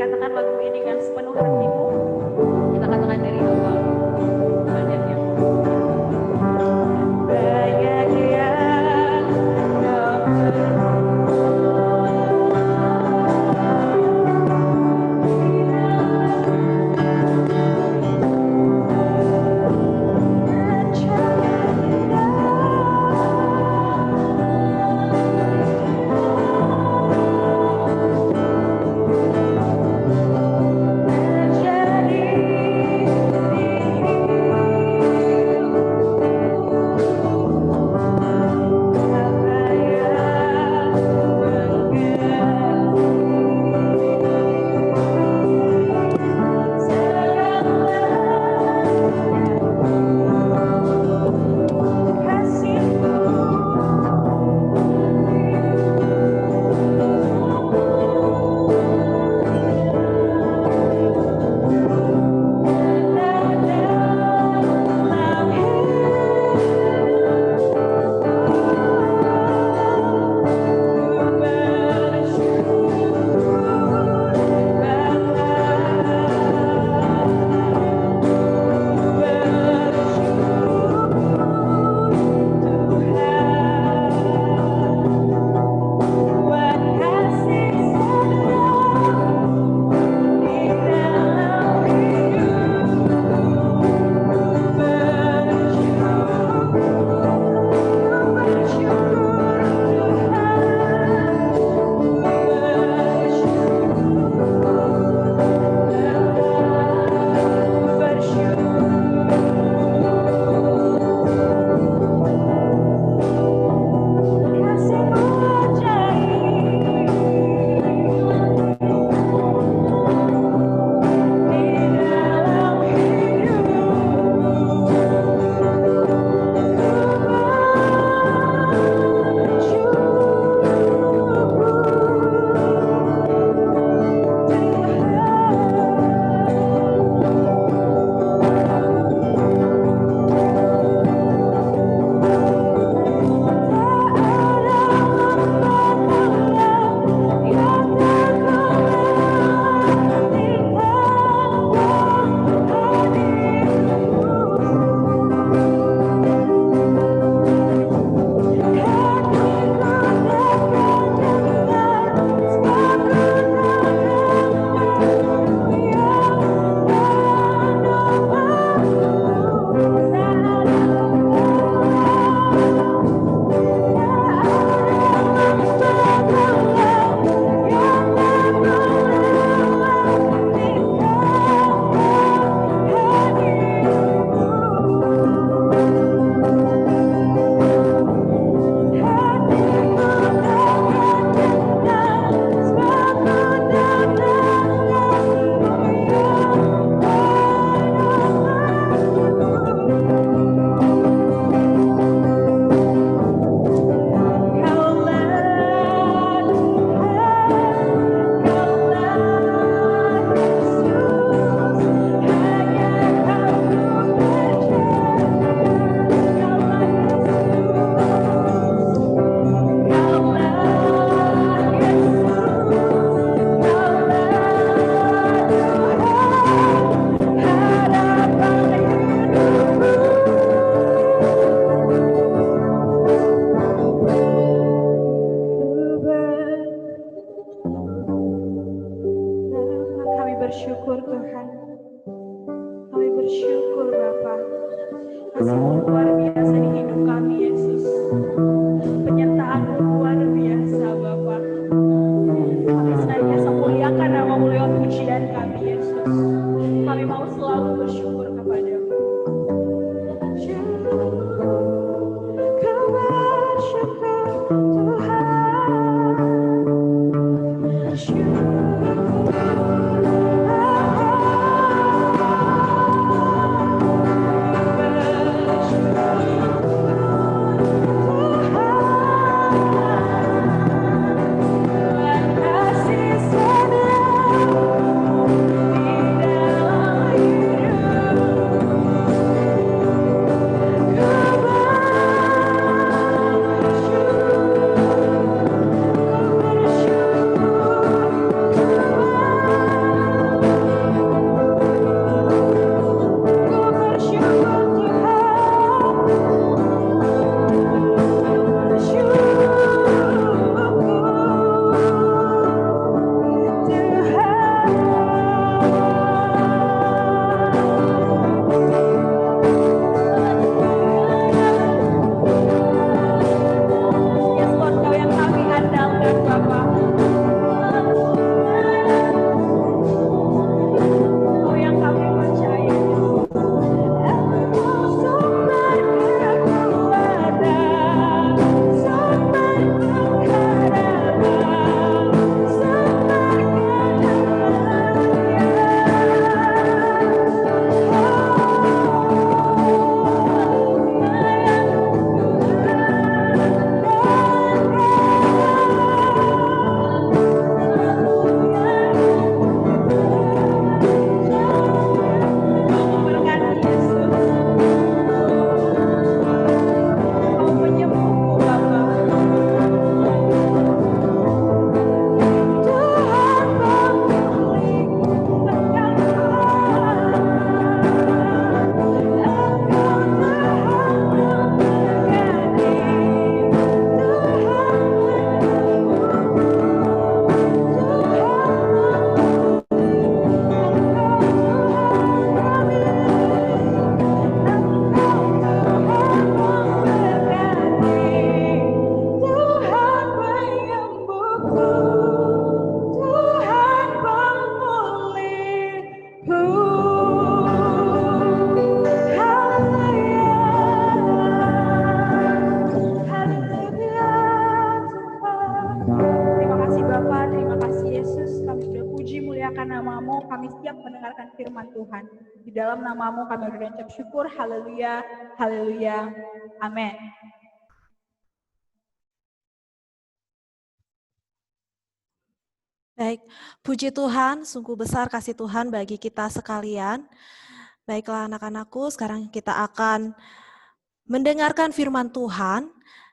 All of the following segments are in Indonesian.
katakan lagu ini dengan sepenuh hatimu. Kita katakan dari awal. Banyak yang bersyukur Tuhan. Kami bersyukur Bapa. Kasih-Mu luar biasa di hidup kami Yesus. Penyertaan-Mu luar biasa Bapa. Kami senantiasa muliakan nama-Mu lewat pujian kami Yesus. Kami mau selalu bersyukur kepada-Mu. Kau bersyukur Tuhan. Bersyukur. Bersyukur puji muliakan nama-Mu, kami siap mendengarkan firman Tuhan. Di dalam nama-Mu kami berucap syukur, haleluya, haleluya, amin. Baik, puji Tuhan, sungguh besar kasih Tuhan bagi kita sekalian. Baiklah anak-anakku, sekarang kita akan mendengarkan firman Tuhan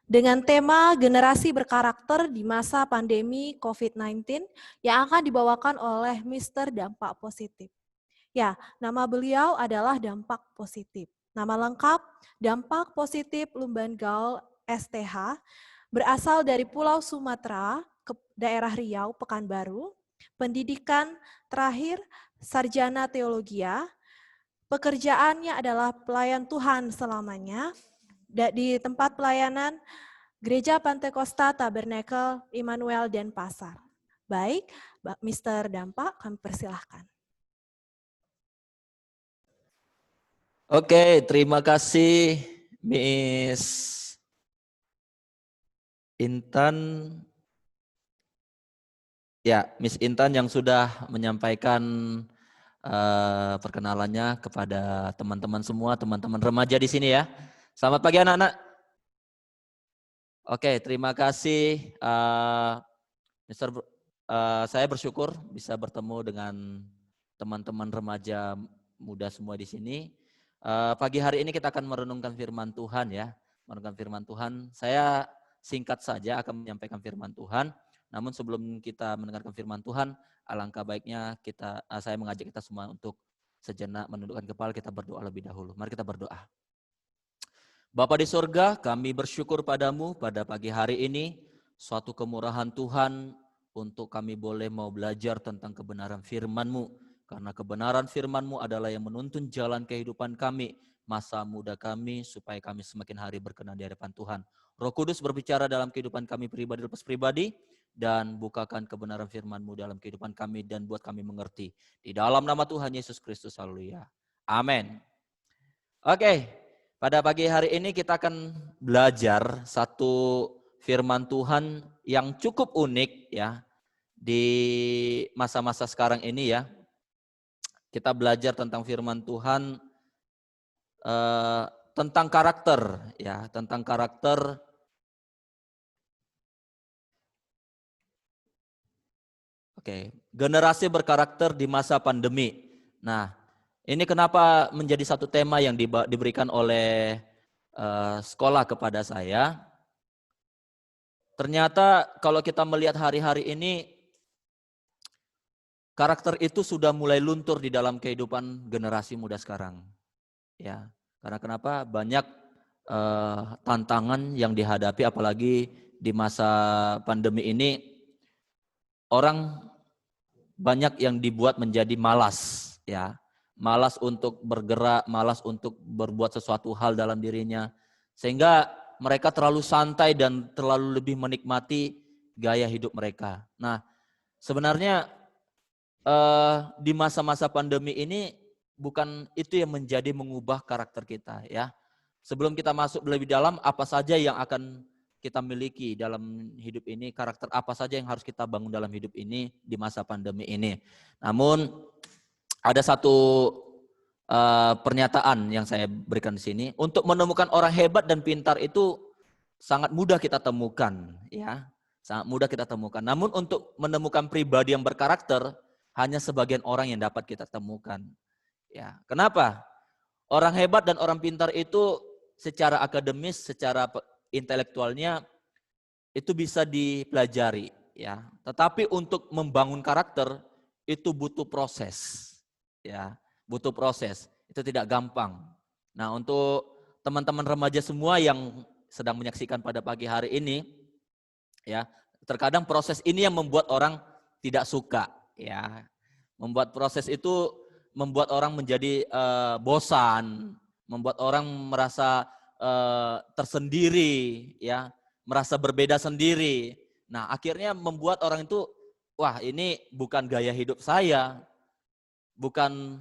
dengan tema generasi berkarakter di masa pandemi COVID-19 yang akan dibawakan oleh Mr. Dampak Positif. Ya, nama beliau adalah Dampak Positif. Nama lengkap Dampak Positif Lumban Gaul STH, berasal dari Pulau Sumatera, ke daerah Riau, Pekanbaru, pendidikan terakhir sarjana teologia, pekerjaannya adalah pelayan Tuhan selamanya, di tempat pelayanan Gereja Pantekosta Tabernakel Immanuel Denpasar. Baik, Mr. Dampak, kami persilahkan. Oke, terima kasih Miss Intan. Ya, Miss Intan yang sudah menyampaikan perkenalannya kepada teman-teman semua, teman-teman remaja di sini ya. Selamat pagi anak-anak. Oke, terima kasih saya bersyukur bisa bertemu dengan teman-teman remaja muda semua di sini. Pagi hari ini kita akan merenungkan firman Tuhan ya. Merenungkan firman Tuhan. Saya singkat saja akan menyampaikan firman Tuhan. Namun sebelum kita mendengarkan firman Tuhan, alangkah baiknya saya mengajak kita semua untuk sejenak menundukkan kepala, kita berdoa lebih dahulu. Mari kita berdoa. Bapa di surga, kami bersyukur padamu pada pagi hari ini, suatu kemurahan Tuhan untuk kami boleh mau belajar tentang kebenaran firman-Mu. Karena kebenaran firman-Mu adalah yang menuntun jalan kehidupan kami, masa muda kami, supaya kami semakin hari berkenan di hadapan Tuhan. Roh Kudus berbicara dalam kehidupan kami pribadi lepas pribadi, dan bukakan kebenaran firman-Mu dalam kehidupan kami dan buat kami mengerti. Di dalam nama Tuhan Yesus Kristus, haleluya. Amin. Oke, pada pagi hari ini kita akan belajar satu firman Tuhan yang cukup unik ya di masa-masa sekarang ini ya. Kita belajar tentang firman Tuhan tentang karakter ya, tentang karakter. Oke, generasi berkarakter di masa pandemi. Nah, ini kenapa menjadi satu tema yang diberikan oleh sekolah kepada saya. Ternyata kalau kita melihat hari-hari ini, karakter itu sudah mulai luntur di dalam kehidupan generasi muda sekarang. Ya, karena kenapa? Banyak tantangan yang dihadapi, apalagi di masa pandemi ini, orang banyak yang dibuat menjadi malas, ya, malas untuk bergerak, malas untuk berbuat sesuatu hal dalam dirinya, sehingga mereka terlalu santai dan terlalu lebih menikmati gaya hidup mereka. Nah, sebenarnya di masa-masa pandemi ini bukan itu yang menjadi mengubah karakter kita, ya. Sebelum kita masuk lebih dalam, apa saja yang akan kita miliki dalam hidup ini, karakter apa saja yang harus kita bangun dalam hidup ini di masa pandemi ini. Namun ada satu pernyataan yang saya berikan di sini, untuk menemukan orang hebat dan pintar itu sangat mudah kita temukan, ya, sangat mudah kita temukan. Namun untuk menemukan pribadi yang berkarakter hanya sebagian orang yang dapat kita temukan. Ya, kenapa? Orang hebat dan orang pintar itu secara akademis, secara intelektualnya itu bisa dipelajari, ya. Tetapi untuk membangun karakter itu butuh proses, ya, butuh proses. Itu tidak gampang. Nah, untuk teman-teman remaja semua yang sedang menyaksikan pada pagi hari ini, ya, terkadang proses ini yang membuat orang tidak suka, ya. Membuat proses itu membuat orang menjadi bosan, membuat orang merasa tersendiri, ya, merasa berbeda sendiri. Nah, akhirnya membuat orang itu, wah, ini bukan gaya hidup saya, bukan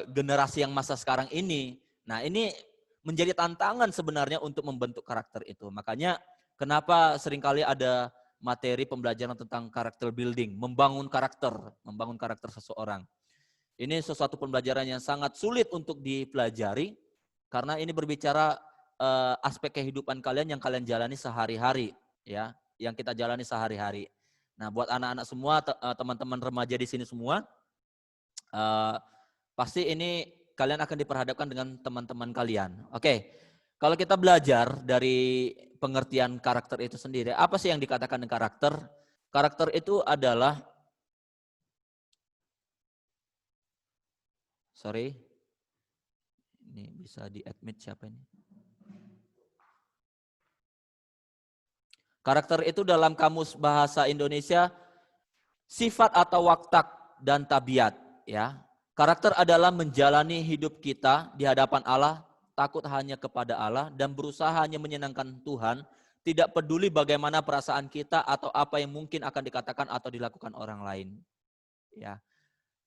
generasi yang masa sekarang ini. Nah, ini menjadi tantangan sebenarnya untuk membentuk karakter itu. Makanya kenapa seringkali ada materi pembelajaran tentang karakter building, membangun karakter seseorang. Ini sesuatu pembelajaran yang sangat sulit untuk dipelajari karena ini berbicara aspek kehidupan kalian yang kalian jalani sehari-hari, ya, yang kita jalani sehari-hari. Nah, buat anak-anak semua, teman-teman remaja di sini semua, pasti ini kalian akan diperhadapkan dengan teman-teman kalian. Oke, kalau kita belajar dari pengertian karakter itu sendiri, apa sih yang dikatakan dengan karakter? Karakter itu adalah, ini bisa di-admit siapa ini? Karakter itu dalam Kamus Bahasa Indonesia sifat atau watak dan tabiat, ya. Karakter adalah menjalani hidup kita di hadapan Allah, takut hanya kepada Allah dan berusaha hanya menyenangkan Tuhan, tidak peduli bagaimana perasaan kita atau apa yang mungkin akan dikatakan atau dilakukan orang lain. Ya.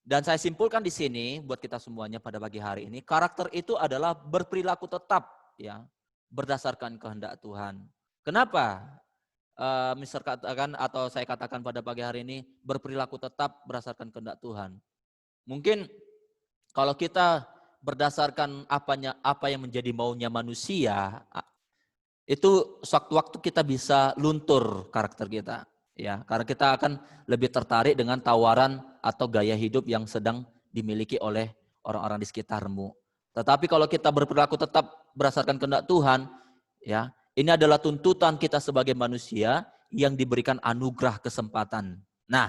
Dan saya simpulkan di sini buat kita semuanya pada pagi hari ini, karakter itu adalah berperilaku tetap, ya, berdasarkan kehendak Tuhan. Kenapa? Mister katakan atau saya katakan pada pagi hari ini berperilaku tetap berdasarkan kehendak Tuhan. Mungkin kalau kita berdasarkan apa yang menjadi maunya manusia, itu sewaktu-waktu kita bisa luntur karakter kita, ya, karena kita akan lebih tertarik dengan tawaran atau gaya hidup yang sedang dimiliki oleh orang-orang di sekitarmu. Tetapi kalau kita berperilaku tetap berdasarkan kehendak Tuhan, ya, ini adalah tuntutan kita sebagai manusia yang diberikan anugerah kesempatan. Nah,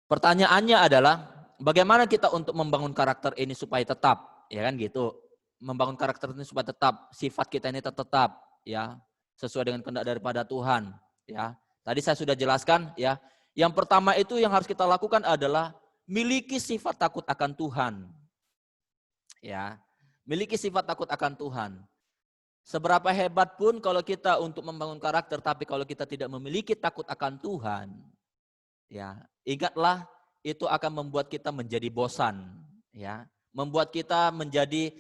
pertanyaannya adalah bagaimana kita untuk membangun karakter ini supaya tetap, ya kan gitu. Membangun karakter ini supaya tetap, sifat kita ini tetap, ya, sesuai dengan kehendak daripada Tuhan, ya. Tadi saya sudah jelaskan, ya. Yang pertama itu yang harus kita lakukan adalah miliki sifat takut akan Tuhan. Ya, miliki sifat takut akan Tuhan. Seberapa hebat pun kalau kita untuk membangun karakter, tapi kalau kita tidak memiliki takut akan Tuhan, ya, ingatlah itu akan membuat kita menjadi bosan, ya, membuat kita menjadi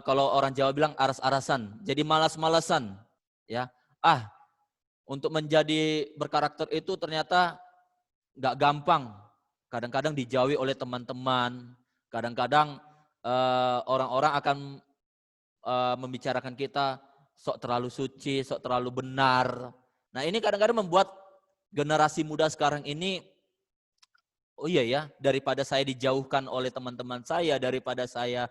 kalau orang Jawa bilang aras-arasan, jadi malas-malasan, ya. Untuk menjadi berkarakter itu ternyata nggak gampang. Kadang-kadang dijauhi oleh teman-teman, kadang-kadang orang-orang akan membicarakan kita sok terlalu suci, sok terlalu benar. Nah, ini kadang-kadang membuat generasi muda sekarang ini, oh iya ya, daripada saya dijauhkan oleh teman-teman saya, daripada saya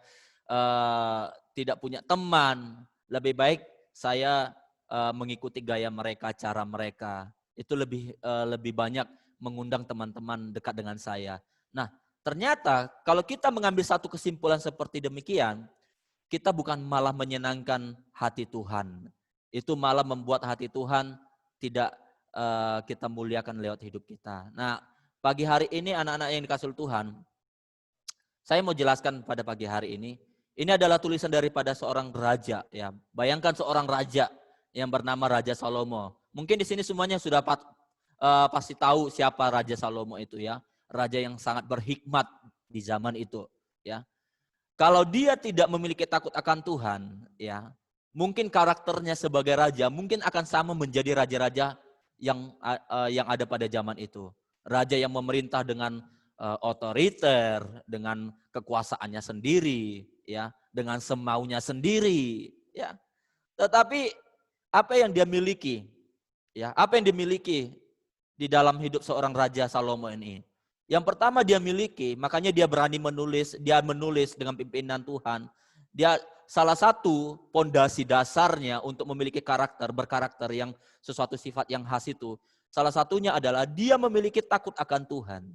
tidak punya teman, lebih baik saya mengikuti gaya mereka, cara mereka. Itu lebih banyak mengundang teman-teman dekat dengan saya. Nah, ternyata kalau kita mengambil satu kesimpulan seperti demikian, kita bukan malah menyenangkan hati Tuhan. Itu malah membuat hati Tuhan tidak kita muliakan lewat hidup kita. Nah, pagi hari ini anak-anak yang dikasihi Tuhan, saya mau jelaskan pada pagi hari ini adalah tulisan daripada seorang raja. Ya, bayangkan seorang raja yang bernama Raja Salomo. Mungkin di sini semuanya sudah pasti tahu siapa Raja Salomo itu, ya. Raja yang sangat berhikmat di zaman itu, ya. Kalau dia tidak memiliki takut akan Tuhan, ya, mungkin karakternya sebagai raja mungkin akan sama menjadi raja-raja yang ada pada zaman itu. Raja yang memerintah dengan otoriter, dengan kekuasaannya sendiri, ya, dengan semaunya sendiri, ya. Tetapi apa yang dia miliki, ya, apa yang dimiliki di dalam hidup seorang Raja Salomo ini? Yang pertama dia miliki, makanya dia berani menulis, dia menulis dengan pimpinan Tuhan. Dia salah satu pondasi dasarnya untuk memiliki berkarakter yang sesuatu sifat yang khas itu. Salah satunya adalah dia memiliki takut akan Tuhan.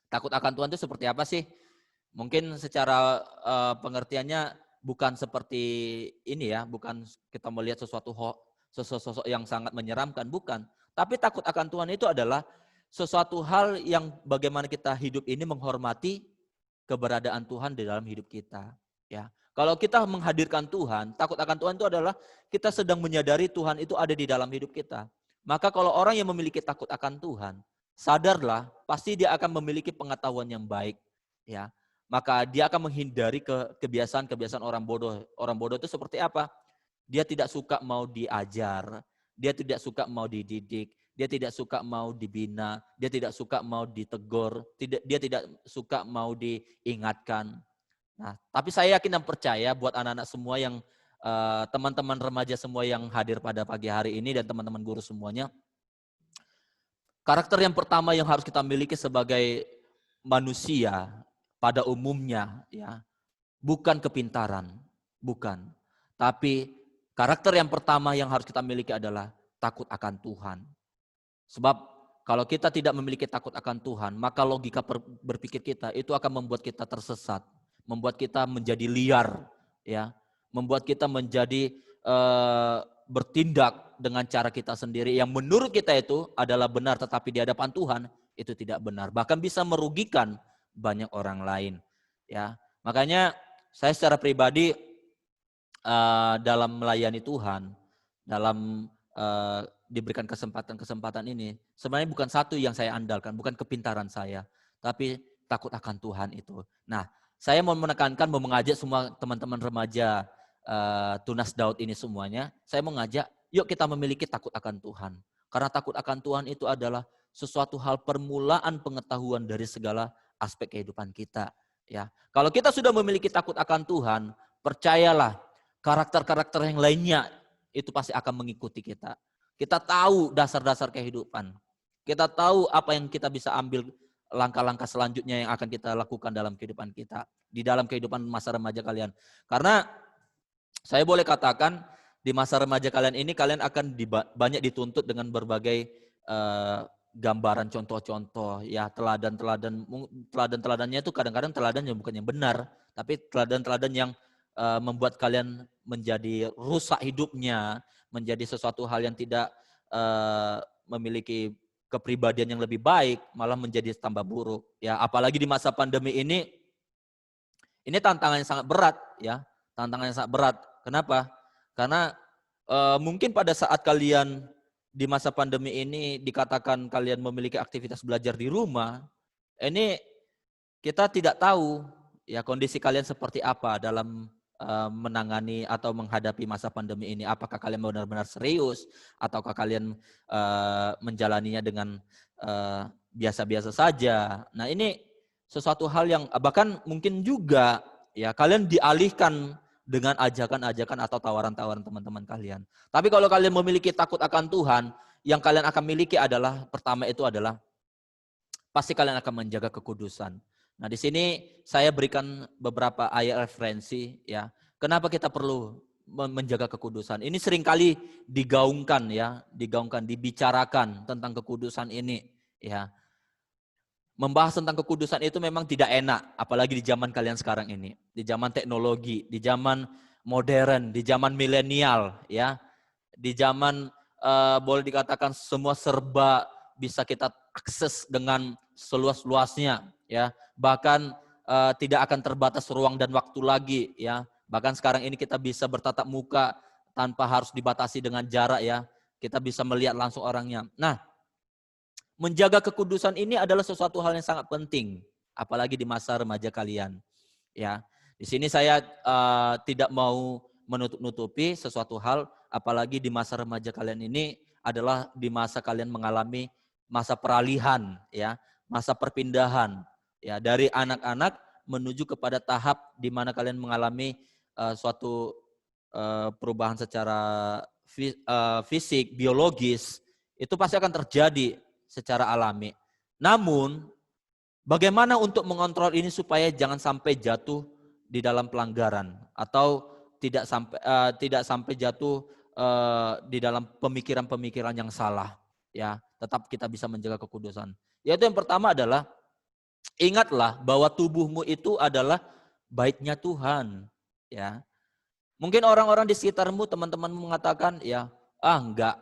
Takut akan Tuhan itu seperti apa sih? Mungkin secara pengertiannya bukan seperti ini ya, bukan kita melihat sesuatu sosok yang sangat menyeramkan, bukan. Tapi takut akan Tuhan itu adalah sesuatu hal yang bagaimana kita hidup ini menghormati keberadaan Tuhan di dalam hidup kita. Ya, kalau kita menghadirkan Tuhan, takut akan Tuhan itu adalah kita sedang menyadari Tuhan itu ada di dalam hidup kita. Maka kalau orang yang memiliki takut akan Tuhan, sadarlah pasti dia akan memiliki pengetahuan yang baik. Ya, maka dia akan menghindari kebiasaan-kebiasaan orang bodoh. Orang bodoh itu seperti apa? Dia tidak suka mau diajar. dia tidak suka mau dididik, dia tidak suka mau dibina, dia tidak suka mau ditegur, dia tidak suka mau diingatkan. Nah, tapi saya yakin dan percaya buat anak-anak semua yang teman-teman remaja semua yang hadir pada pagi hari ini dan teman-teman guru semuanya, karakter yang pertama yang harus kita miliki sebagai manusia pada umumnya, ya, bukan kepintaran, bukan. Tapi karakter yang pertama yang harus kita miliki adalah takut akan Tuhan. Sebab kalau kita tidak memiliki takut akan Tuhan, maka logika berpikir kita itu akan membuat kita tersesat, membuat kita menjadi liar, ya, membuat kita menjadi bertindak dengan cara kita sendiri yang menurut kita itu adalah benar, tetapi di hadapan Tuhan itu tidak benar, bahkan bisa merugikan banyak orang lain. Ya, makanya saya secara pribadi dalam melayani Tuhan, dalam diberikan kesempatan ini, sebenarnya bukan satu yang saya andalkan, bukan kepintaran saya, tapi takut akan Tuhan itu. Nah, saya mau menekankan, mau mengajak semua teman-teman remaja Tunas Daud ini semuanya, saya mau ngajak, yuk kita memiliki takut akan Tuhan. Karena takut akan Tuhan itu adalah sesuatu hal permulaan pengetahuan dari segala aspek kehidupan kita. Ya, kalau kita sudah memiliki takut akan Tuhan, percayalah karakter-karakter yang lainnya itu pasti akan mengikuti kita. Kita tahu dasar-dasar kehidupan. Kita tahu apa yang kita bisa ambil langkah-langkah selanjutnya yang akan kita lakukan dalam kehidupan kita. Di dalam kehidupan masa remaja kalian. Karena saya boleh katakan di masa remaja kalian ini kalian akan banyak dituntut dengan berbagai gambaran contoh-contoh, ya, teladan-teladannya itu kadang-kadang teladan yang bukan yang benar, tapi teladan-teladan yang membuat kalian menjadi rusak hidupnya, menjadi sesuatu hal yang tidak memiliki kepribadian yang lebih baik, malah menjadi tambah buruk. Ya, apalagi di masa pandemi ini tantangan yang sangat berat, ya, tantangan yang sangat berat. Kenapa? Karena mungkin pada saat kalian di masa pandemi ini dikatakan kalian memiliki aktivitas belajar di rumah, ini kita tidak tahu ya kondisi kalian seperti apa dalam menangani atau menghadapi masa pandemi ini. Apakah kalian benar-benar serius ataukah kalian menjalaninya dengan biasa-biasa saja. Nah, ini sesuatu hal yang bahkan mungkin juga ya kalian dialihkan dengan ajakan-ajakan atau tawaran-tawaran teman-teman kalian. Tapi kalau kalian memiliki takut akan Tuhan, yang kalian akan miliki adalah pertama itu adalah pasti kalian akan menjaga kekudusan. Nah, di sini saya berikan beberapa ayat referensi, ya. Kenapa kita perlu menjaga kekudusan? Ini seringkali digaungkan, ya, dibicarakan tentang kekudusan ini, ya. Membahas tentang kekudusan itu memang tidak enak, apalagi di zaman kalian sekarang ini, di zaman teknologi, di zaman modern, di zaman milenial, ya, di zaman boleh dikatakan semua serba bisa kita akses dengan seluas-luasnya, ya, bahkan tidak akan terbatas ruang dan waktu lagi, ya, bahkan sekarang ini kita bisa bertatap muka tanpa harus dibatasi dengan jarak, ya, kita bisa melihat langsung orangnya. Nah, menjaga kekudusan ini adalah sesuatu hal yang sangat penting, apalagi di masa remaja kalian. Ya, di sini saya tidak mau menutup-nutupi sesuatu hal, apalagi di masa remaja kalian ini adalah di masa kalian mengalami masa peralihan, ya, masa perpindahan, ya, dari anak-anak menuju kepada tahap di mana kalian mengalami suatu perubahan secara fisik, biologis, itu pasti akan terjadi secara alami. Namun, bagaimana untuk mengontrol ini supaya jangan sampai jatuh di dalam pelanggaran atau tidak sampai jatuh di dalam pemikiran-pemikiran yang salah, ya. Tetap kita bisa menjaga kekudusan. Yaitu yang pertama adalah ingatlah bahwa tubuhmu itu adalah baitnya Tuhan, ya. Mungkin orang-orang di sekitarmu, teman-teman mengatakan, ya, enggak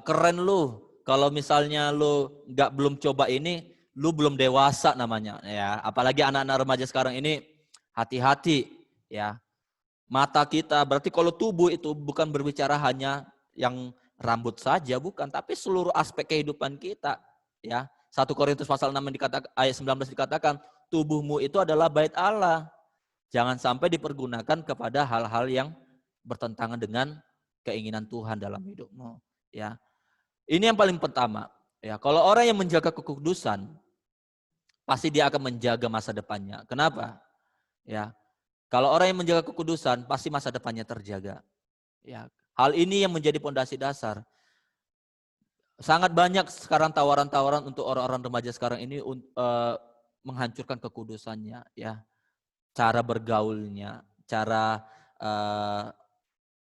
keren lu. Kalau misalnya lu belum coba ini, lu belum dewasa namanya, ya. Apalagi anak-anak remaja sekarang ini, hati-hati, ya. Mata kita, berarti kalau tubuh itu bukan berbicara hanya yang rambut saja, bukan, tapi seluruh aspek kehidupan kita, ya. 1 Korintus pasal 6 ayat 19 dikatakan, tubuhmu itu adalah bait Allah. Jangan sampai dipergunakan kepada hal-hal yang bertentangan dengan keinginan Tuhan dalam hidupmu. Ya, ini yang paling pertama. Ya, kalau orang yang menjaga kekudusan, pasti dia akan menjaga masa depannya. Kenapa? Ya, kalau orang yang menjaga kekudusan, pasti masa depannya terjaga. Ya, hal ini yang menjadi pondasi dasar. Sangat banyak sekarang tawaran-tawaran untuk orang-orang remaja sekarang ini menghancurkan kekudusannya, ya. Cara bergaulnya, cara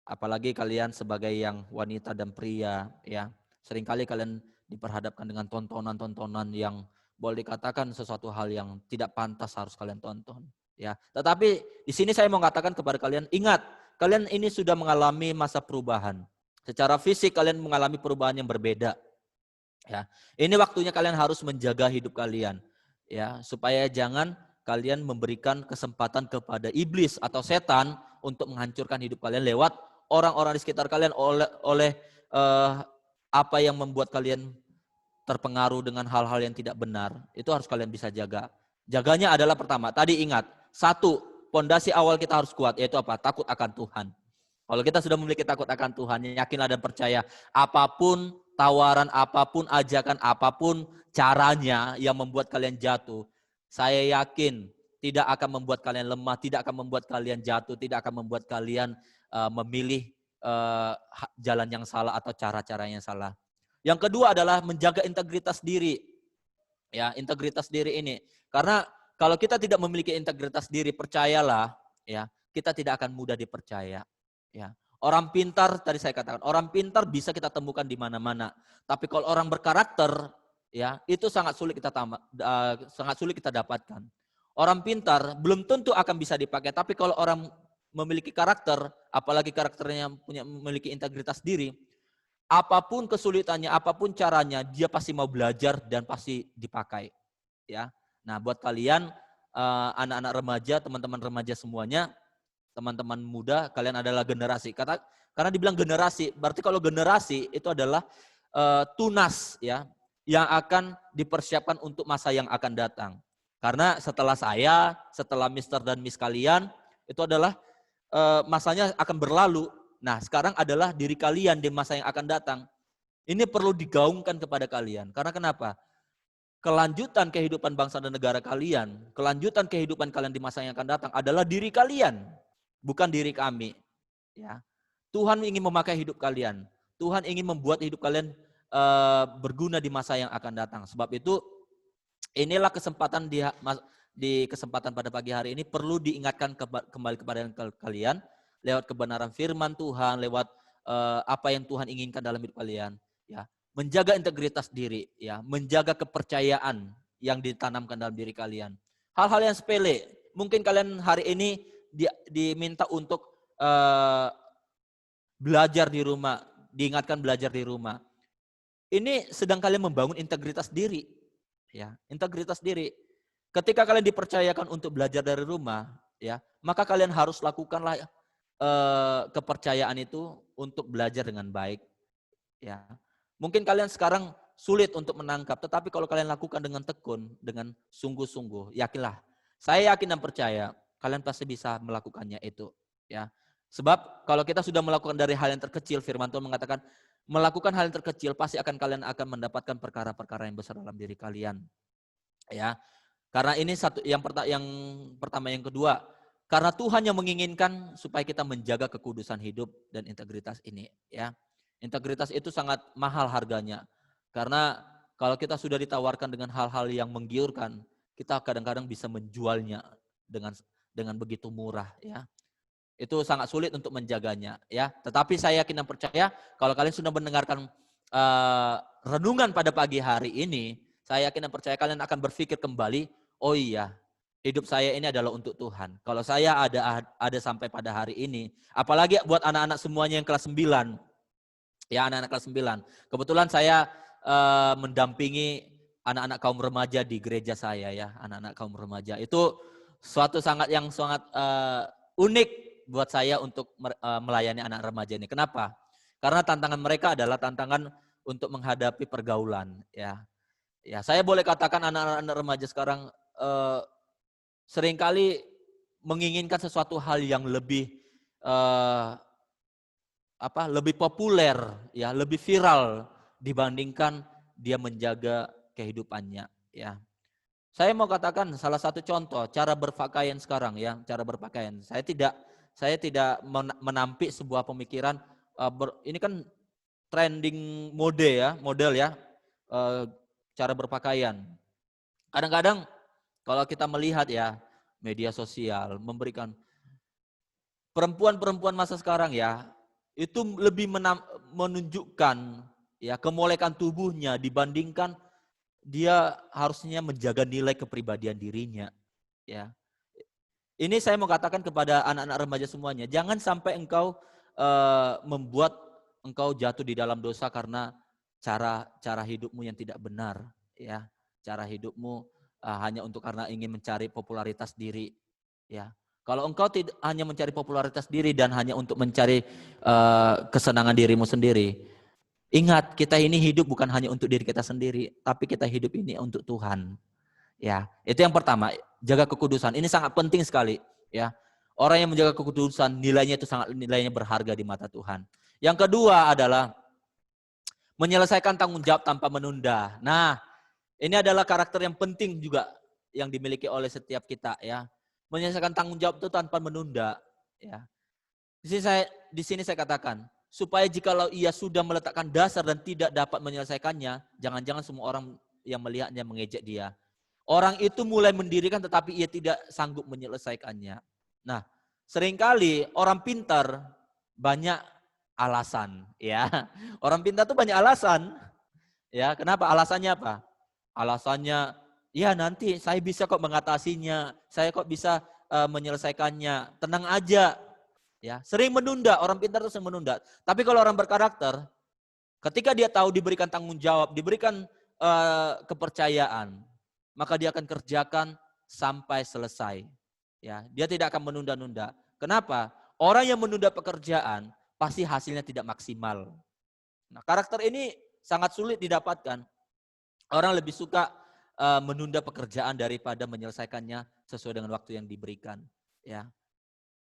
apalagi kalian sebagai yang wanita dan pria, ya. Seringkali kalian diperhadapkan dengan tontonan-tontonan yang boleh dikatakan sesuatu hal yang tidak pantas harus kalian tonton, ya. Tetapi di sini saya mau katakan kepada kalian, ingat, kalian ini sudah mengalami masa perubahan. Secara fisik kalian mengalami perubahan yang berbeda. Ya, ini waktunya kalian harus menjaga hidup kalian, ya, supaya jangan kalian memberikan kesempatan kepada iblis atau setan untuk menghancurkan hidup kalian lewat orang-orang di sekitar kalian oleh apa yang membuat kalian terpengaruh dengan hal-hal yang tidak benar. Itu harus kalian bisa jaga. Jaganya adalah pertama, tadi ingat, satu, pondasi awal kita harus kuat, yaitu apa? Takut akan Tuhan. Kalau kita sudah memiliki takut akan Tuhan, yakinlah dan percaya, apapun tawaran, apapun ajakan, apapun caranya yang membuat kalian jatuh, saya yakin tidak akan membuat kalian lemah, tidak akan membuat kalian jatuh, tidak akan membuat kalian memilih jalan yang salah atau cara-cara yang salah. Yang kedua adalah menjaga integritas diri. Ya, integritas diri ini. Karena kalau kita tidak memiliki integritas diri, percayalah, ya, kita tidak akan mudah dipercaya. Ya, orang pintar, tadi saya katakan, orang pintar bisa kita temukan di mana-mana. Tapi kalau orang berkarakter, ya, itu sangat sulit kita dapatkan. Orang pintar belum tentu akan bisa dipakai, tapi kalau orang memiliki karakter, apalagi karakternya memiliki integritas diri, apapun kesulitannya, apapun caranya, dia pasti mau belajar dan pasti dipakai. Ya, nah buat kalian anak-anak remaja, teman-teman remaja semuanya, teman-teman muda, kalian adalah generasi. Karena dibilang generasi, berarti kalau generasi itu adalah tunas, ya, yang akan dipersiapkan untuk masa yang akan datang. Karena setelah saya, setelah Mister dan Miss kalian, itu adalah masanya akan berlalu. Nah, sekarang adalah diri kalian di masa yang akan datang. Ini perlu digaungkan kepada kalian. Karena kenapa? Kelanjutan kehidupan bangsa dan negara kalian, kelanjutan kehidupan kalian di masa yang akan datang adalah diri kalian, bukan diri kami. Ya, Tuhan ingin memakai hidup kalian. Tuhan ingin membuat hidup kalian berguna di masa yang akan datang. Sebab itu, inilah kesempatan di kesempatan pada pagi hari ini perlu diingatkan kembali kepada kalian lewat kebenaran firman Tuhan, lewat apa yang Tuhan inginkan dalam hidup kalian. Ya, menjaga integritas diri, ya, menjaga kepercayaan yang ditanamkan dalam diri kalian. Hal-hal yang sepele, mungkin kalian hari ini diminta untuk belajar di rumah, diingatkan belajar di rumah. Ini sedang kalian membangun integritas diri, ya, integritas diri. Ketika kalian dipercayakan untuk belajar dari rumah, ya, maka kalian harus lakukanlah kepercayaan itu untuk belajar dengan baik. Ya, mungkin kalian sekarang sulit untuk menangkap, tetapi kalau kalian lakukan dengan tekun, dengan sungguh-sungguh, yakinlah, saya yakin dan percaya kalian pasti bisa melakukannya itu. Ya, sebab kalau kita sudah melakukan dari hal yang terkecil, firman Tuhan mengatakan melakukan hal yang terkecil pasti kalian akan mendapatkan perkara-perkara yang besar dalam diri kalian. Ya, karena ini yang pertama, yang kedua, karena Tuhan yang menginginkan supaya kita menjaga kekudusan hidup dan integritas ini. Ya, integritas itu sangat mahal harganya. Karena kalau kita sudah ditawarkan dengan hal-hal yang menggiurkan, kita kadang-kadang bisa menjualnya dengan begitu murah. Ya, itu sangat sulit untuk menjaganya. Ya, tetapi saya yakin dan percaya kalau kalian sudah mendengarkan renungan pada pagi hari ini, saya yakin dan percaya kalian akan berpikir kembali, oh iya, hidup saya ini adalah untuk Tuhan. Kalau saya ada sampai pada hari ini, apalagi buat anak-anak semuanya yang kelas 9. Ya, anak-anak kelas 9. Kebetulan saya mendampingi anak-anak kaum remaja di gereja saya, ya, anak-anak kaum remaja. Itu suatu sangat unik buat saya untuk melayani anak remaja ini. Kenapa? Karena tantangan mereka adalah tantangan untuk menghadapi pergaulan, ya. Ya, saya boleh katakan anak-anak remaja sekarang seringkali menginginkan sesuatu hal yang lebih lebih populer, ya, lebih viral dibandingkan dia menjaga kehidupannya, ya. Saya mau katakan salah satu contoh cara berpakaian sekarang, ya, cara berpakaian. Saya tidak menampik sebuah pemikiran ini kan trending model ya, cara berpakaian. Kadang-kadang kalau kita melihat ya media sosial memberikan perempuan-perempuan masa sekarang ya itu lebih menunjukkan ya kemolekan tubuhnya dibandingkan dia harusnya menjaga nilai kepribadian dirinya, ya. Ini saya mau katakan kepada anak-anak remaja semuanya, jangan sampai engkau membuat engkau jatuh di dalam dosa karena cara hidupmu yang tidak benar, ya. Cara hidupmu hanya untuk karena ingin mencari popularitas diri, ya. Kalau engkau tidak hanya mencari popularitas diri dan hanya untuk mencari kesenangan dirimu sendiri, ingat, kita ini hidup bukan hanya untuk diri kita sendiri, tapi kita hidup ini untuk Tuhan. Ya, itu yang pertama, jaga kekudusan. Ini sangat penting sekali, ya. Orang yang menjaga kekudusan, nilainya berharga di mata Tuhan. Yang kedua adalah menyelesaikan tanggung jawab tanpa menunda. Nah, ini adalah karakter yang penting juga yang dimiliki oleh setiap kita, ya. Menyelesaikan tanggung jawab itu tanpa menunda, ya. Di sini saya katakan, supaya jikalau ia sudah meletakkan dasar dan tidak dapat menyelesaikannya, jangan-jangan semua orang yang melihatnya mengejek dia. Orang itu mulai mendirikan tetapi ia tidak sanggup menyelesaikannya. Nah, seringkali orang pintar banyak alasan, ya. Orang pintar tuh banyak alasan. Ya, kenapa? Alasannya apa? Alasannya, ya nanti saya bisa kok mengatasinya, saya kok bisa menyelesaikannya. Tenang aja. Ya, sering menunda, orang pintar itu sering menunda. Tapi kalau orang berkarakter, ketika dia tahu diberikan tanggung jawab, diberikan kepercayaan, maka dia akan kerjakan sampai selesai. Ya, dia tidak akan menunda-nunda. Kenapa? Orang yang menunda pekerjaan pasti hasilnya tidak maksimal. Nah, karakter ini sangat sulit didapatkan. Orang lebih suka menunda pekerjaan daripada menyelesaikannya sesuai dengan waktu yang diberikan. Ya.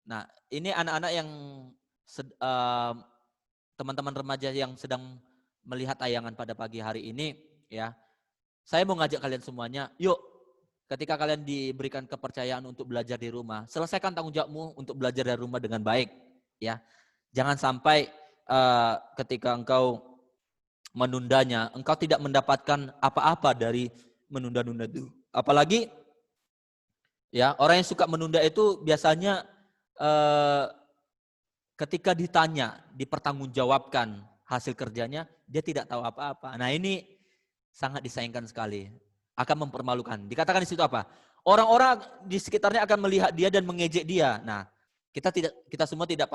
Nah, ini anak-anak yang teman-teman remaja yang sedang melihat tayangan pada pagi hari ini, ya. Saya mau ngajak kalian semuanya, yuk, ketika kalian diberikan kepercayaan untuk belajar di rumah, selesaikan tanggung jawabmu untuk belajar dari rumah dengan baik, ya. Jangan sampai ketika engkau menundanya, engkau tidak mendapatkan apa-apa dari menunda-nunda itu. Apalagi, ya, orang yang suka menunda itu biasanya ketika ditanya, dipertanggungjawabkan hasil kerjanya, dia tidak tahu apa-apa. Nah, ini sangat disayangkan sekali. Akan mempermalukan. Dikatakan di situ apa? Orang-orang di sekitarnya akan melihat dia dan mengejek dia. Nah, kita semua tidak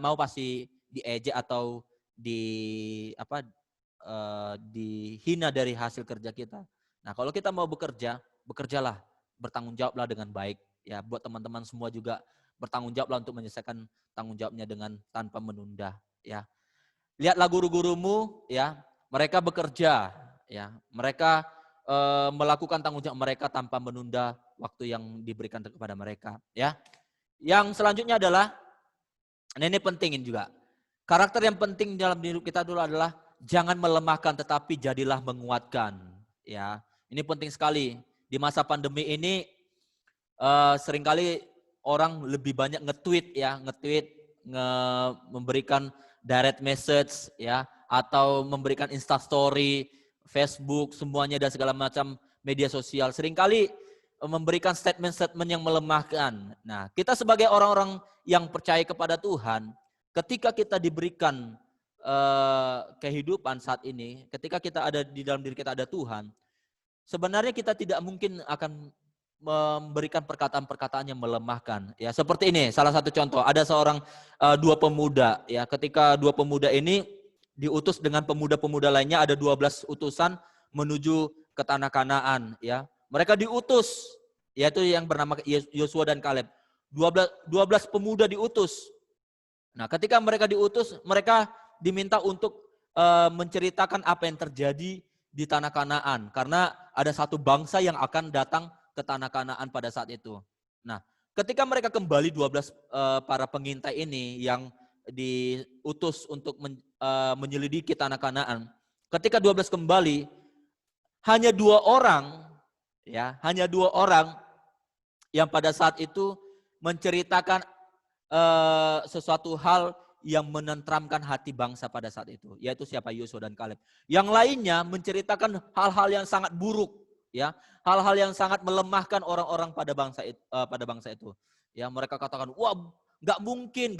mau pasti diejek atau dihina dari hasil kerja kita. Nah, kalau kita mau bekerja, bekerjalah, bertanggung jawablah dengan baik. Ya, buat teman-teman semua juga bertanggung jawablah untuk menyelesaikan tanggung jawabnya dengan tanpa menunda, ya. Lihatlah guru-gurumu, ya, mereka bekerja, ya, mereka melakukan tanggung jawab mereka tanpa menunda waktu yang diberikan kepada mereka, ya. Yang selanjutnya adalah, ini pentingin juga, karakter yang penting dalam hidup kita dulu adalah jangan melemahkan tetapi jadilah menguatkan, ya. Ini penting sekali di masa pandemi ini. Seringkali orang lebih banyak nge-tweet, memberikan direct message, ya, atau memberikan Instastory, Facebook, semuanya dan segala macam media sosial. Seringkali memberikan statement-statement yang melemahkan. Nah, kita sebagai orang-orang yang percaya kepada Tuhan, ketika kita diberikan kehidupan saat ini, ketika kita ada di dalam diri kita ada Tuhan, sebenarnya kita tidak mungkin akan memberikan perkataan-perkataan yang melemahkan, ya. Seperti ini salah satu contoh, ada seorang dua pemuda, ya. Ketika dua pemuda ini diutus dengan pemuda-pemuda lainnya, ada 12 utusan menuju ke tanah Kanaan, ya. Mereka diutus, yaitu yang bernama Yosua dan Kaleb. 12 pemuda diutus. Nah, ketika mereka diutus, mereka diminta untuk menceritakan apa yang terjadi di tanah Kanaan, karena ada satu bangsa yang akan datang ke tanah Kanaan pada saat itu. Nah, ketika mereka kembali 12 para pengintai ini yang diutus untuk menyelidiki tanah Kanaan. Ketika 12 kembali, hanya 2 orang, ya, hanya 2 orang yang pada saat itu menceritakan sesuatu hal yang menenteramkan hati bangsa pada saat itu, yaitu siapa? Yosua dan Kaleb. Yang lainnya menceritakan hal-hal yang sangat buruk, ya, hal-hal yang sangat melemahkan orang-orang pada bangsa itu. Ya, mereka katakan, wah, nggak mungkin,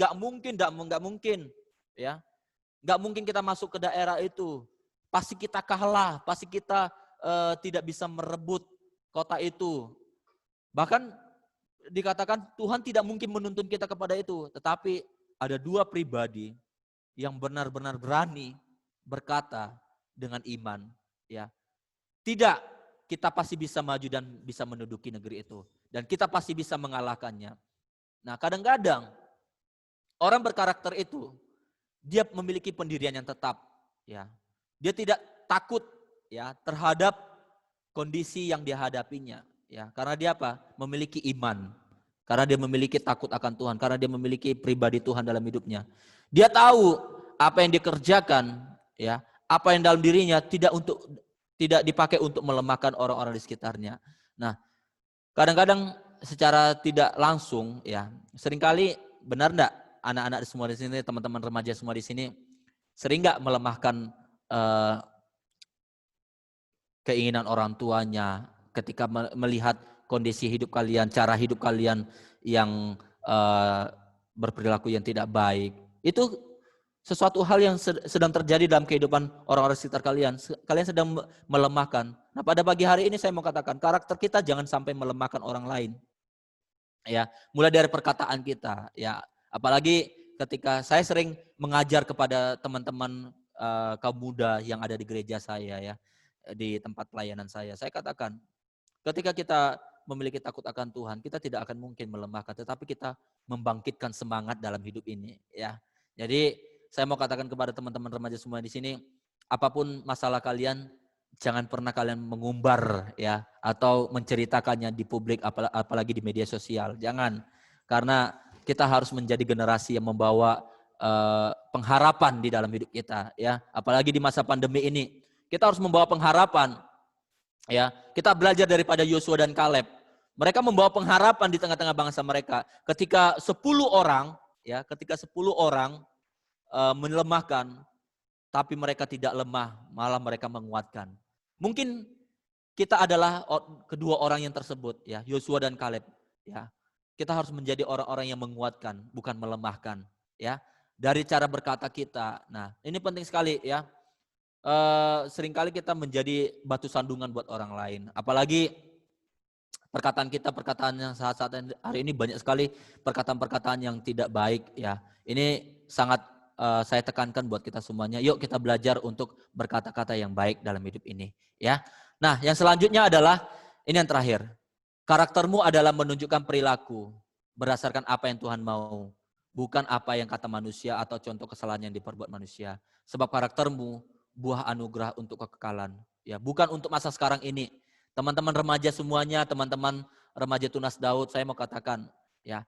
ya, nggak mungkin kita masuk ke daerah itu, pasti kita kalah, pasti kita tidak bisa merebut kota itu. Bahkan dikatakan Tuhan tidak mungkin menuntun kita kepada itu, tetapi ada 2 pribadi yang benar-benar berani berkata dengan iman, ya. Tidak, kita pasti bisa maju dan bisa menduduki negeri itu, dan kita pasti bisa mengalahkannya. Nah, kadang-kadang orang berkarakter itu dia memiliki pendirian yang tetap, ya. Dia tidak takut, ya, terhadap kondisi yang dihadapinya, ya. Karena dia apa? Memiliki iman. Karena dia memiliki takut akan Tuhan, karena dia memiliki pribadi Tuhan dalam hidupnya. Dia tahu apa yang dikerjakan, ya, apa yang dalam dirinya tidak dipakai untuk melemahkan orang-orang di sekitarnya. Nah, kadang-kadang secara tidak langsung, ya, seringkali, benar enggak anak-anak semua di sini, teman-teman remaja semua di sini, sering enggak melemahkan keinginan orang tuanya ketika melihat kondisi hidup kalian, cara hidup kalian yang berperilaku yang tidak baik. Itu sesuatu hal yang sedang terjadi dalam kehidupan orang-orang sekitar kalian. Kalian sedang melemahkan. Nah, pada pagi hari ini saya mau katakan, karakter kita jangan sampai melemahkan orang lain. Ya, mulai dari perkataan kita, ya. Apalagi ketika saya sering mengajar kepada teman-teman kaum muda yang ada di gereja saya, ya, di tempat pelayanan saya katakan, ketika kita memiliki takut akan Tuhan, kita tidak akan mungkin melemahkan, tetapi kita membangkitkan semangat dalam hidup ini, ya. Jadi saya mau katakan kepada teman-teman remaja semua di sini, apapun masalah kalian, jangan pernah kalian mengumbar, ya, atau menceritakannya di publik, apalagi di media sosial. Jangan, karena kita harus menjadi generasi yang membawa pengharapan di dalam hidup kita, ya. Apalagi di masa pandemi ini, kita harus membawa pengharapan. Ya, kita belajar daripada Yosua dan Kaleb. Mereka membawa pengharapan di tengah-tengah bangsa mereka. Ketika 10 orang, ya, melemahkan, tapi mereka tidak lemah, malah mereka menguatkan. Mungkin kita adalah kedua orang yang tersebut, ya, Yosua dan Kaleb, ya. Kita harus menjadi orang-orang yang menguatkan, bukan melemahkan, ya. Dari cara berkata kita. Nah, ini penting sekali, ya. Seringkali kita menjadi batu sandungan buat orang lain. Apalagi perkataan kita, perkataan yang saat hari ini banyak sekali perkataan-perkataan yang tidak baik, ya. Ini sangat saya tekankan buat kita semuanya. Yuk kita belajar untuk berkata-kata yang baik dalam hidup ini, ya. Nah, yang selanjutnya adalah ini yang terakhir. Karaktermu adalah menunjukkan perilaku berdasarkan apa yang Tuhan mau, bukan apa yang kata manusia atau contoh kesalahan yang diperbuat manusia. Sebab karaktermu buah anugerah untuk kekekalan, ya, bukan untuk masa sekarang ini. Teman-teman remaja semuanya, teman-teman remaja Tunas Daud, saya mau katakan, ya,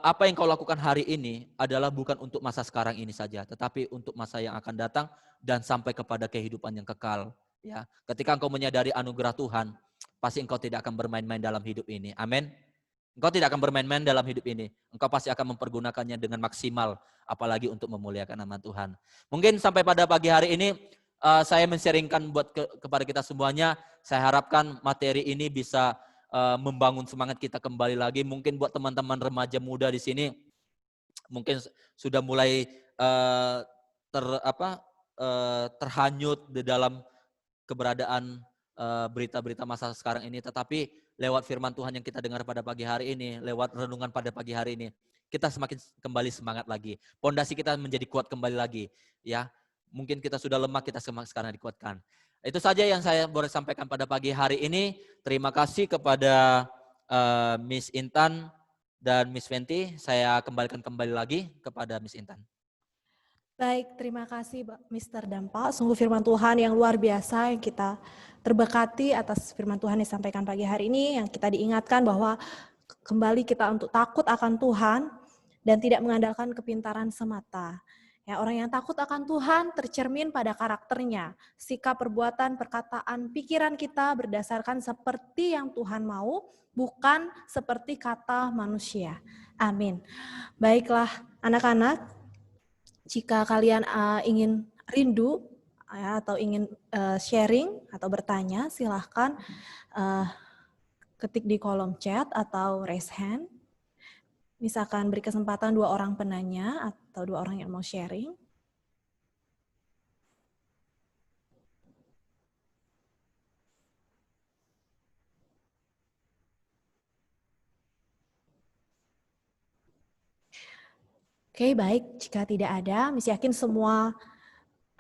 apa yang kau lakukan hari ini adalah bukan untuk masa sekarang ini saja, tetapi untuk masa yang akan datang dan sampai kepada kehidupan yang kekal, ya. Ketika engkau menyadari anugerah Tuhan, pasti engkau tidak akan bermain-main dalam hidup ini. Amin. Engkau tidak akan bermain-main dalam hidup ini. Engkau pasti akan mempergunakannya dengan maksimal, apalagi untuk memuliakan nama Tuhan. Mungkin sampai pada pagi hari ini saya men-sharingkan buat kepada kita semuanya. Saya harapkan materi ini bisa membangun semangat kita kembali lagi. Mungkin buat teman-teman remaja muda di sini, mungkin sudah mulai terhanyut di dalam keberadaan berita-berita masa sekarang ini. Tetapi lewat firman Tuhan yang kita dengar pada pagi hari ini, lewat renungan pada pagi hari ini, kita semakin kembali semangat lagi. Pondasi kita menjadi kuat kembali lagi, ya. Mungkin kita sudah lemah, kita sekarang dikuatkan. Itu saja yang saya boleh sampaikan pada pagi hari ini. Terima kasih kepada Miss Intan dan Miss Fenty. Saya kembalikan kembali lagi kepada Miss Intan. Baik, terima kasih Mr. Dampa. Sungguh firman Tuhan yang luar biasa yang kita terberkati atas firman Tuhan yang disampaikan pagi hari ini, yang kita diingatkan bahwa kembali kita untuk takut akan Tuhan dan tidak mengandalkan kepintaran semata. Ya, orang yang takut akan Tuhan tercermin pada karakternya, sikap, perbuatan, perkataan, pikiran kita berdasarkan seperti yang Tuhan mau, bukan seperti kata manusia. Amin. Baiklah anak-anak, jika kalian ingin rindu ya, atau ingin sharing atau bertanya, silahkan ketik di kolom chat atau raise hand. Misalkan beri kesempatan 2 orang penanya atau 2 orang yang mau sharing. Oke, baik. Jika tidak ada, Miss yakin semua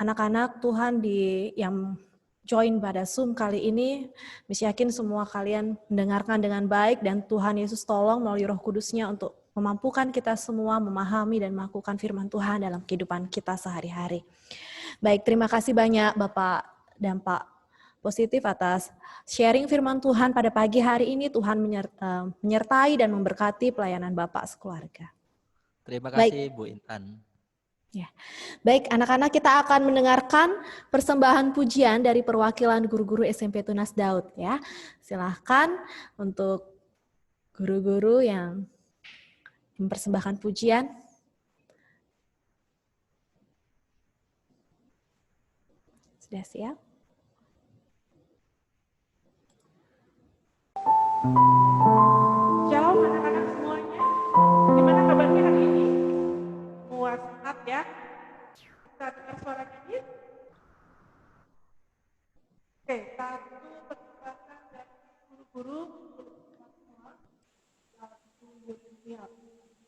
anak-anak Tuhan yang join pada Zoom kali ini, Miss yakin semua kalian mendengarkan dengan baik dan Tuhan Yesus tolong melalui Roh Kudus-Nya untuk memampukan kita semua memahami dan melakukan firman Tuhan dalam kehidupan kita sehari-hari. Baik, terima kasih banyak Bapak dan Pak Positif atas sharing firman Tuhan pada pagi hari ini. Tuhan menyertai dan memberkati pelayanan Bapak sekeluarga. Terima kasih Bu Intan. Ya. Baik, anak-anak, kita akan mendengarkan persembahan pujian dari perwakilan guru-guru SMP Tunas Daud ya. Silahkan untuk guru-guru yang mempersembahkan pujian. Sudah siap? Shalom anak-anak semuanya. Gimana kabarnya hari ini? Semua sehat ya? Kita dengar suara nyanyi? Oke, satu persembahan dari guru-guru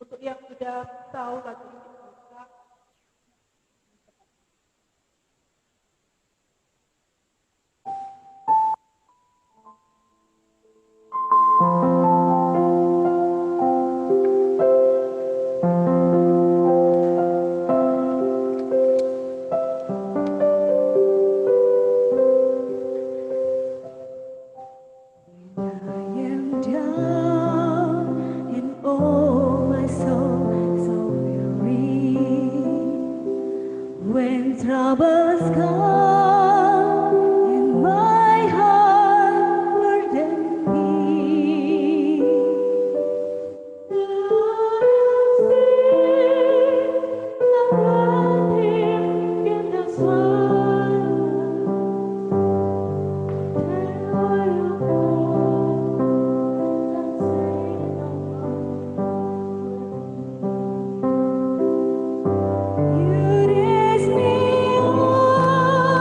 untuk yang sudah tahu lagu ini bisa when troubles come and my heart burden me, I sing around Him in the sun. Tell you all and say no more. You raise me up.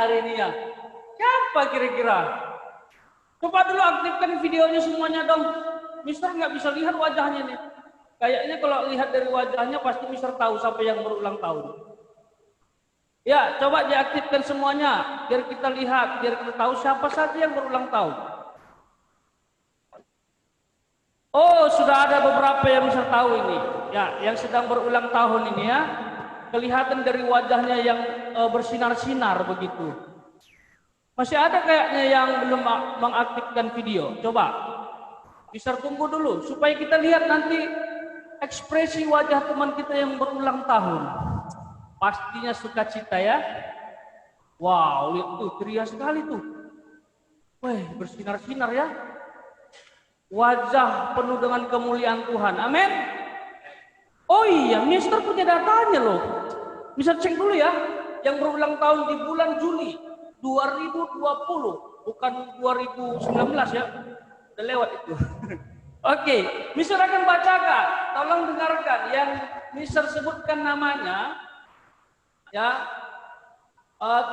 hari ini ya? Siapa kira-kira? Coba dulu aktifkan videonya semuanya dong. Mister nggak bisa lihat wajahnya nih. Kayaknya kalau lihat dari wajahnya pasti Mister tahu siapa yang berulang tahun. Ya, coba diaktifkan semuanya biar kita lihat, biar kita tahu siapa saja yang berulang tahun. Oh, sudah ada beberapa yang Mister tahu ini. Ya, yang sedang berulang tahun ini ya. Kelihatan dari wajahnya yang bersinar-sinar begitu. Masih ada kayaknya yang belum mengaktifkan video. Coba. Mister tunggu dulu supaya kita lihat nanti ekspresi wajah teman kita yang berulang tahun. Pastinya sukacita ya. Wow, lihat tuh, ceria sekali tuh. Wih, bersinar-sinar ya. Wajah penuh dengan kemuliaan Tuhan. Amin. Oh iya, Mister punya datanya loh. Mister cek dulu ya. Yang berulang tahun di bulan Juli 2020, bukan 2019 ya. Udah lewat itu. Oke, Mister akan bacakan. Tolong dengarkan yang Mister sebutkan namanya. Ya,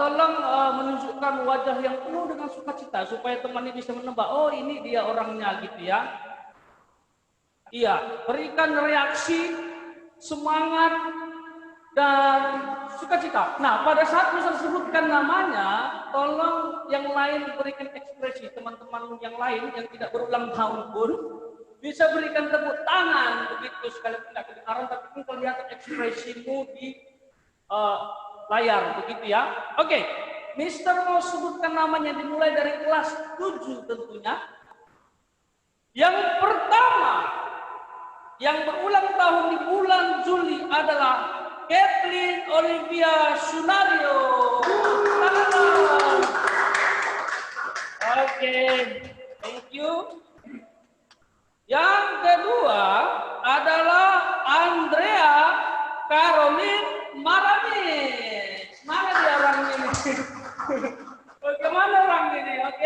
tolong menunjukkan wajah yang penuh dengan sukacita supaya teman ini bisa menebak. Oh, ini dia orangnya gitu ya. Iya, berikan reaksi, semangat dan sukacita. Nah, pada saat Mister sebutkan namanya, tolong yang lain berikan ekspresi. Teman-teman yang lain yang tidak berulang tahun pun bisa berikan tepuk tangan begitu sekali tidak kedengaran, tapi pun kelihatan ekspresimu di layar begitu ya. Oke, Mister mau sebutkan namanya dimulai dari kelas 7 tentunya. Yang pertama yang berulang tahun di bulan Juli adalah Kathleen Olivia Sunario. Oke, thank you. Yang kedua adalah Andrea Caroline Maramis. Mana dia orang ini? Bagaimana orang ini? Oke.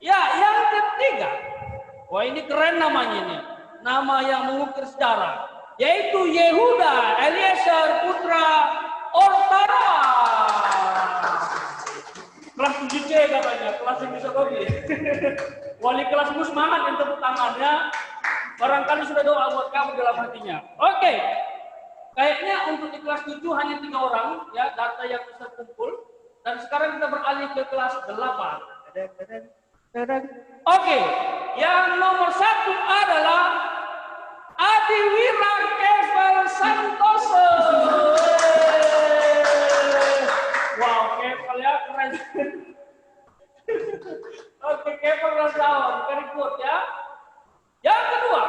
Ya, yang ketiga. Wah, ini keren namanya ini. Nama yang mengukir sejarah. Yaitu Yehuda Eliezer Putra Ortara. Kelas 7C katanya, kelas yang bisa kopi. Wali kelasmu semangat yang tepuk tangannya. Barangkali sudah doa buat kamu dalam hatinya. Oke. Kayaknya untuk di kelas 7 hanya 3 orang ya data yang bisa kumpul. Dan sekarang kita beralih ke kelas 8. Oke. Yang nomor 1 adalah Adiwira Keval Santoso. Wow, Keval ya keren. Oke, Keval Razawan, very good ya. Yang kedua,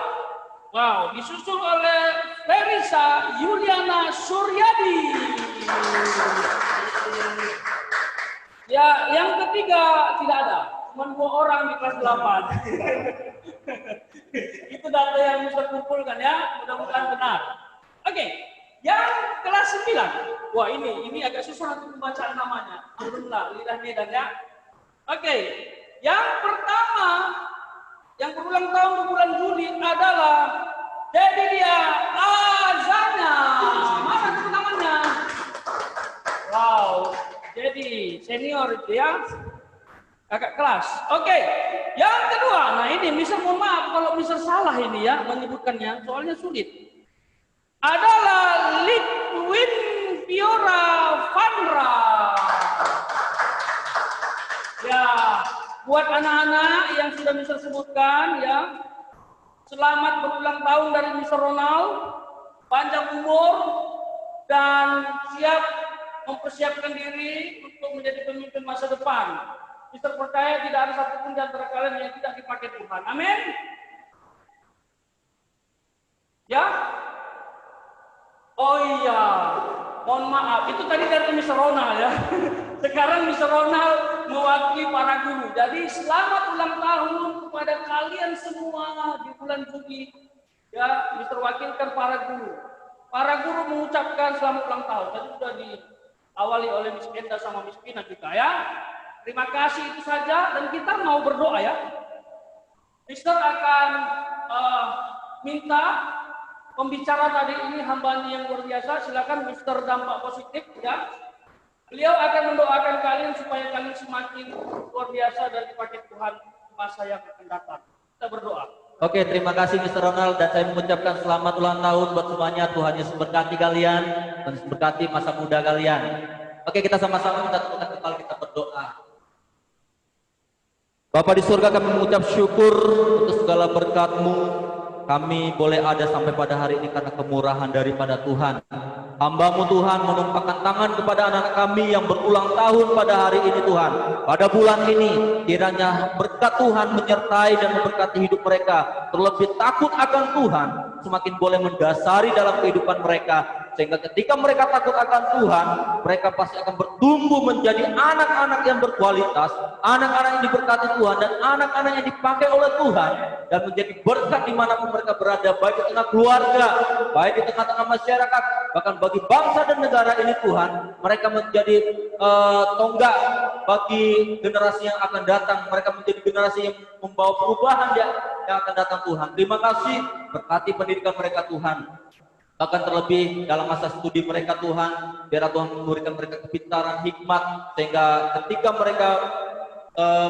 wow, disusul oleh Ferisa Yuliana Suryadi. Ya, yang ketiga tidak ada, cuma 2 orang di kelas 8. Itu data yang bisa kumpulkan ya, mudah-mudahan benar. Oke, yang kelas 9. Wah, ini agak susah untuk membacaan namanya. Alhamdulillah, lidah medan ya. Oke, yang pertama yang berulang tahun di bulan Juli adalah jadi dia Azana. Mana itu namanya? Wow, jadi senior itu ya. Kakak kelas. Oke. Yang kedua, nah ini Mister mohon maaf kalau Mister salah ini ya menyebutkannya, soalnya sulit. Adalah Litwin Fiora Vandra. Ya, buat anak-anak yang sudah Mister sebutkan ya, selamat berulang tahun dari Mister Ronald, panjang umur dan siap mempersiapkan diri untuk menjadi pemimpin masa depan. Mister percaya tidak ada satupun di antara kalian yang tidak dipakai Tuhan. Amin. Ya. Oh iya, mohon maaf. Itu tadi dari Mister Ronald ya. Sekarang Mister Ronald mewakili para guru. Jadi selamat ulang tahun kepada kalian semua di bulan Juli. Ya, Mister wakilkan para guru. Para guru mengucapkan selamat ulang tahun. Tadi sudah diawali oleh Miss Enda sama Miss Pina kita ya. Terima kasih itu saja dan kita mau berdoa ya. Mister akan minta pembicara tadi ini hambanya yang luar biasa. Silakan Mister dampak positif ya. Beliau akan mendoakan kalian supaya kalian semakin luar biasa dan dipakai Tuhan di masa yang akan datang. Kita berdoa. Oke, terima kasih Mr. Ronald, dan saya mengucapkan selamat ulang tahun buat semuanya. Tuhan Yesus berkati kalian, Tuhan Yesus berkati masa muda kalian. Oke, kita sama-sama kita tundukkan kepala, kita berdoa. Bapa di surga, kami mengucap syukur untuk segala berkat-Mu. Kami boleh ada sampai pada hari ini karena kemurahan daripada Tuhan. Hamba-Mu Tuhan menumpahkan tangan kepada anak-anak kami yang berulang tahun pada hari ini Tuhan. Pada bulan ini kiranya berkat Tuhan menyertai dan memberkati hidup mereka. Terlebih takut akan Tuhan semakin boleh mendasari dalam kehidupan mereka. Sehingga ketika mereka takut akan Tuhan, mereka pasti akan bertumbuh menjadi anak-anak yang berkualitas, anak-anak yang diberkati Tuhan, dan anak-anak yang dipakai oleh Tuhan, dan menjadi berkat dimanapun mereka berada, baik di tengah keluarga, baik di tengah-tengah masyarakat, bahkan bagi bangsa dan negara ini Tuhan. Mereka menjadi tonggak bagi generasi yang akan datang. Mereka menjadi generasi yang membawa perubahan yang akan datang Tuhan. Terima kasih, berkati pendidikan mereka Tuhan. Bahkan terlebih dalam masa studi mereka Tuhan, biar Tuhan memberikan mereka kepintaran, hikmat, sehingga ketika mereka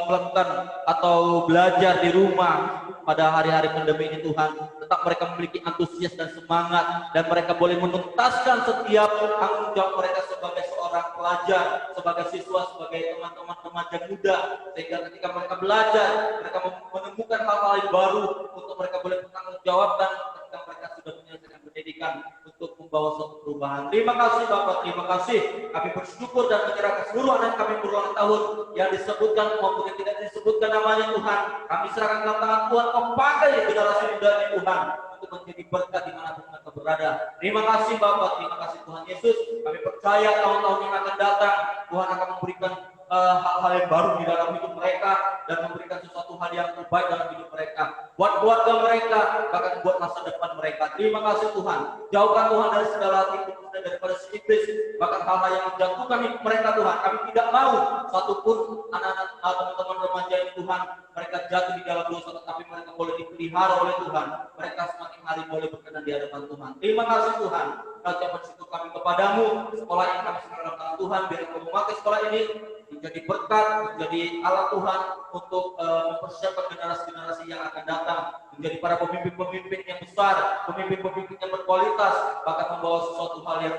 melakukan atau belajar di rumah pada hari-hari pandemi ini Tuhan, tetap mereka memiliki antusias dan semangat, dan mereka boleh menuntaskan setiap tanggung jawab mereka sebagai seorang pelajar, sebagai siswa, sebagai teman-teman remaja muda, sehingga ketika mereka belajar, mereka menemukan hal-hal yang baru untuk mereka boleh bertanggung jawab, dan ketika mereka sudah menyelesaikan pendidikan untuk membawa suatu perubahan. Terima kasih Bapak, terima kasih. Kami bersyukur dan menyerahkan seluruh anak kami berulang tahun yang disebutkan maupun yang tidak disebutkan namanya Tuhan. Kami serahkan dalam tangan Tuhan, Kau pakai generasi muda ini Tuhan untuk menjadi berkat dimanapun mereka berada. Terima kasih Bapak, terima kasih Tuhan Yesus. Kami percaya tahun-tahun yang akan datang Tuhan akan memberikan hal-hal yang baru di dalam hidup mereka, dan memberikan sesuatu hal yang terbaik dalam hidup mereka, buat keluarga mereka, bahkan buat masa depan mereka. Terima kasih Tuhan. Jauhkan Tuhan dari segala tipu dan daripada si iblis, bahkan hal-hal yang menjatuhkan hidup mereka Tuhan. Kami tidak mau satupun anak-anak teman-teman remaja ini Tuhan, mereka jatuh di dalam dosa, tetapi mereka boleh dipelihara oleh Tuhan. Mereka semakin hari boleh berkenan di hadapan Tuhan. Terima kasih Tuhan. Kami ucapkan syukur kami kepadamu. Sekolah yang kami serahkan dalam tangan Tuhan, biar Kau memakai sekolah ini menjadi berkat, menjadi alat Tuhan untuk mempersiapkan generasi-generasi yang akan datang, menjadi para pemimpin-pemimpin yang besar, pemimpin-pemimpin yang berkualitas, bahkan membawa sesuatu hal yang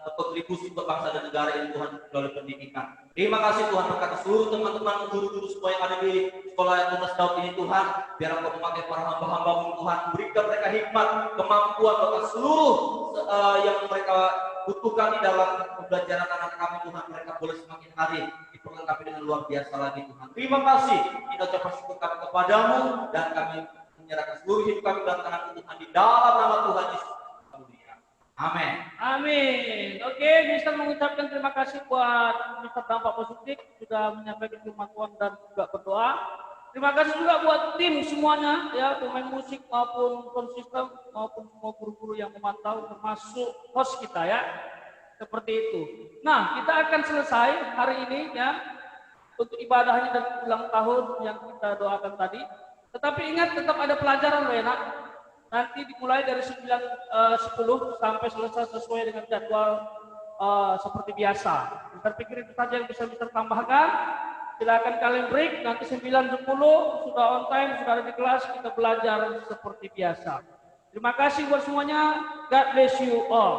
berkontribusi untuk bangsa dan negara ini Tuhan melalui pendidikan. Terima kasih Tuhan, berkati seluruh teman-teman guru-guru semua yang ada di sekolah yang Tunas Daud ini Tuhan, biar Engkau memakai para hamba-hamba-Mu Tuhan, berikan mereka hikmat, kemampuan, bahkan seluruh yang mereka butuhkan di dalam pembelajaran anak kami Tuhan, mereka boleh semakin hari diperlengkapi dengan luar biasa lagi Tuhan. Terima kasih, kita ucapkan syukur kami kepadamu, dan kami menyerahkan seluruh hidup kami dalam tangan Tuhan di dalam nama Tuhan Yesus. Amin. Amin. Oke, Mister mengucapkan terima kasih buat Mister Dampak Positif sudah menyampaikan firman Tuhan dan juga berdoa. Terima kasih juga buat tim semuanya, ya, pemain musik maupun sound system maupun semua guru-guru yang memantau, termasuk host kita, ya. Seperti itu. Nah, kita akan selesai hari ini, ya, untuk ibadahnya dan ulang tahun yang kita doakan tadi. Tetapi ingat, tetap ada pelajaran loh, enak. Nanti dimulai dari 9.10 sampai selesai sesuai dengan jadwal seperti biasa. Mister pikir itu saja yang bisa Mister tambahkan. Silakan kalian break, nanti 9.10 sudah on time, sudah ada di kelas, kita belajar seperti biasa. Terima kasih buat semuanya. God bless you all.